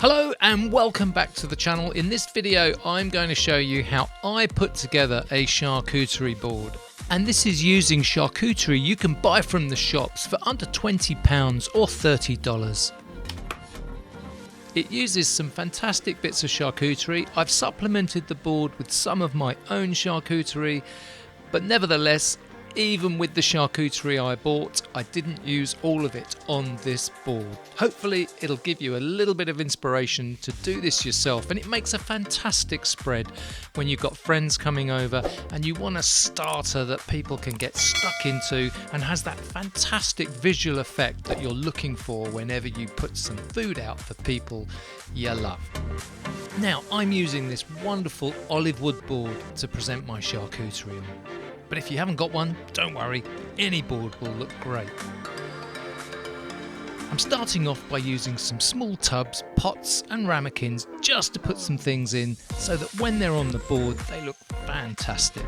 Hello and welcome back to the channel. In this video I'm going to show you how I put together a charcuterie board. And this is using charcuterie you can buy from the shops for under £20 or $30. It uses some fantastic bits of charcuterie. I've supplemented the board with some of my own charcuterie, but nevertheless, even with the charcuterie I bought, I didn't use all of it on this board. Hopefully it'll give you a little bit of inspiration to do this yourself, and it makes a fantastic spread when you've got friends coming over and you want a starter that people can get stuck into and has that fantastic visual effect that you're looking for whenever you put some food out for people you love. Now I'm using this wonderful olive wood board to present my charcuterie on. But if you haven't got one, don't worry, any board will look great. I'm starting off by using some small tubs, pots and ramekins just to put some things in so that when they're on the board they look fantastic.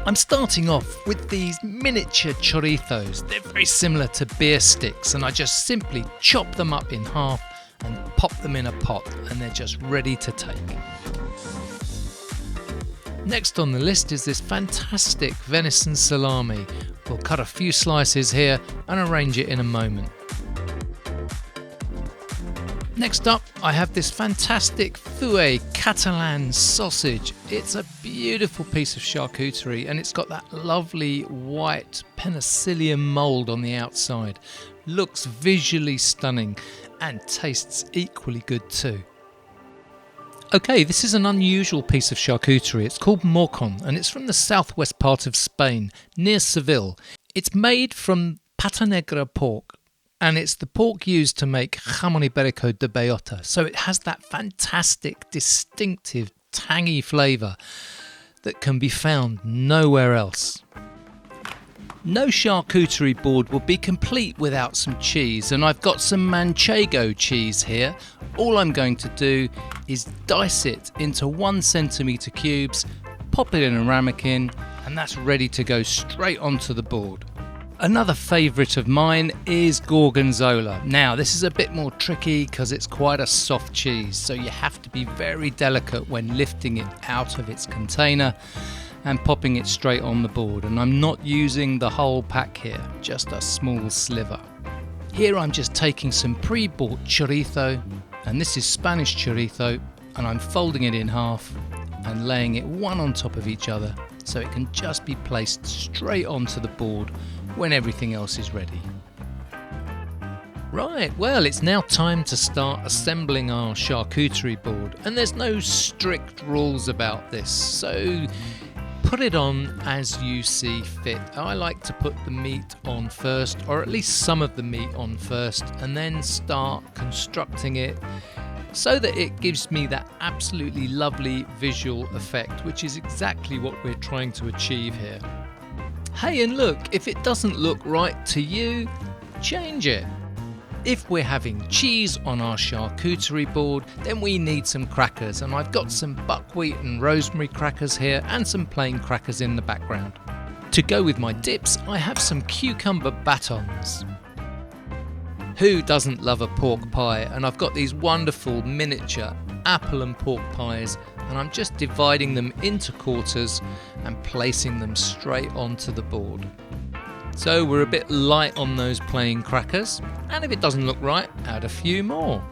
I'm starting off with these miniature chorizos. They're very similar to beer sticks, and I just simply chop them up in half and pop them in a pot, and they're just ready to take. Next on the list is this fantastic venison salami. We'll cut a few slices here and arrange it in a moment. Next up, I have this fantastic fouet Catalan sausage. It's a beautiful piece of charcuterie and it's got that lovely white penicillium mould on the outside. Looks visually stunning and tastes equally good too. Okay, this is an unusual piece of charcuterie. It's called morcon and it's from the southwest part of Spain, near Seville. It's made from pata negra pork, and it's the pork used to make jamón ibérico de bellota. So it has that fantastic, distinctive, tangy flavour that can be found nowhere else. No charcuterie board will be complete without some cheese, and I've got some manchego cheese here. All I'm going to do is dice it into 1 centimetre cubes, pop it in a ramekin, and that's ready to go straight onto the board. Another favourite of mine is gorgonzola. Now this is a bit more tricky because it's quite a soft cheese, so you have to be very delicate when lifting it out of its container and popping it straight on the board, and I'm not using the whole pack here, just a small sliver. Here I'm just taking some pre-bought chorizo, and this is Spanish chorizo, and I'm folding it in half and laying it one on top of each other so it can just be placed straight onto the board when everything else is ready. Right, well, it's now time to start assembling our charcuterie board, and there's no strict rules about this, so put it on as you see fit. I like to put the meat on first, or at least some of the meat on first, and then start constructing it so that it gives me that absolutely lovely visual effect, which is exactly what we're trying to achieve here. Hey, and look, if it doesn't look right to you, change it. If we're having cheese on our charcuterie board, then we need some crackers, and I've got some buckwheat and rosemary crackers here and some plain crackers in the background. To go with my dips, I have some cucumber batons. Who doesn't love a pork pie? And I've got these wonderful miniature apple and pork pies, and I'm just dividing them into quarters and placing them straight onto the board. So we're a bit light on those plain crackers, and if it doesn't look right, add a few more.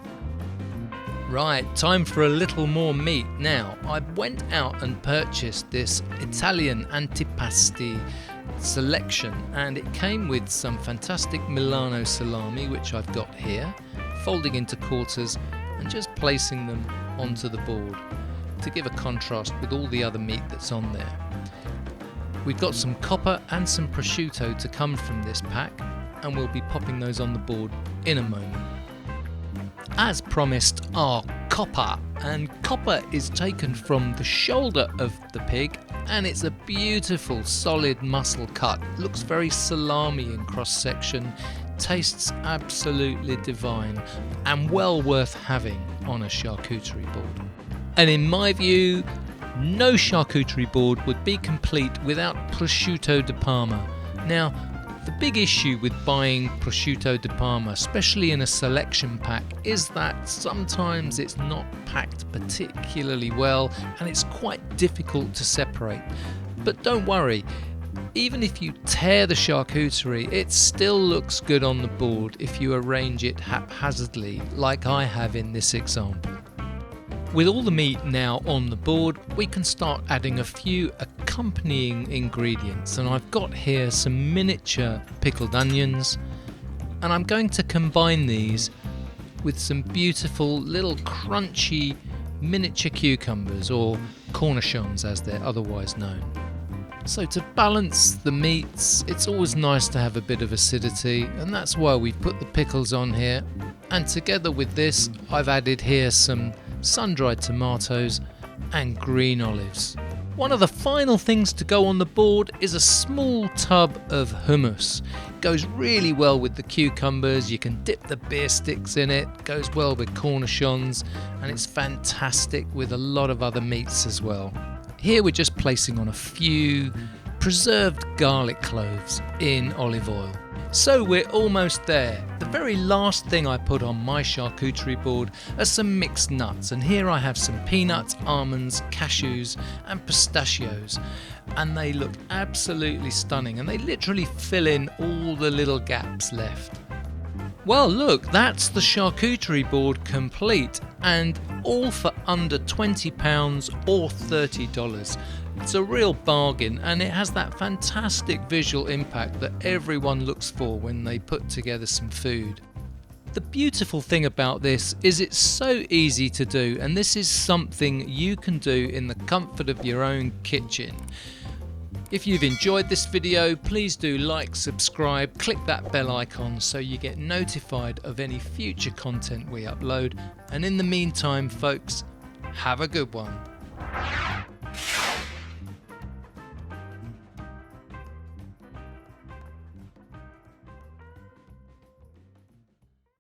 Right, time for a little more meat. Now, I went out and purchased this Italian antipasti selection, and it came with some fantastic Milano salami, which I've got here, folding into quarters and just placing them onto the board to give a contrast with all the other meat that's on there. We've got some copper and some prosciutto to come from this pack, and we'll be popping those on the board in a moment. As promised, our copper, and copper is taken from the shoulder of the pig, and it's a beautiful solid muscle cut. Looks very salami in cross section, tastes absolutely divine, and well worth having on a charcuterie board. And in my view, no charcuterie board would be complete without prosciutto di Parma. Now, The big issue with buying prosciutto di Parma, especially in a selection pack, is that sometimes it's not packed particularly well and it's quite difficult to separate. But don't worry, even if you tear the charcuterie, it still looks good on the board if you arrange it haphazardly, like I have in this example. With all the meat now on the board, we can start adding a few accompanying ingredients, and I've got here some miniature pickled onions, and I'm going to combine these with some beautiful little crunchy miniature cucumbers, or cornichons as they're otherwise known. So to balance the meats, it's always nice to have a bit of acidity, and that's why we've put the pickles on here. And together with this, I've added here some sun-dried tomatoes and green olives. One of the final things to go on the board is a small tub of hummus. It goes really well with the cucumbers, you can dip the beer sticks in it, goes well with cornichons, and it's fantastic with a lot of other meats as well. Here we're just placing on a few preserved garlic cloves in olive oil. So we're almost there. The very last thing I put on my charcuterie board are some mixed nuts, and here I have some peanuts, almonds, cashews and pistachios, and they look absolutely stunning, and they literally fill in all the little gaps left. Well look, that's the charcuterie board complete, and all for under £20 or $30. It's a real bargain, and it has that fantastic visual impact that everyone looks for when they put together some food. The beautiful thing about this is it's so easy to do, and this is something you can do in the comfort of your own kitchen. If you've enjoyed this video, please do like, subscribe, click that bell icon so you get notified of any future content we upload. And in the meantime, folks, have a good one.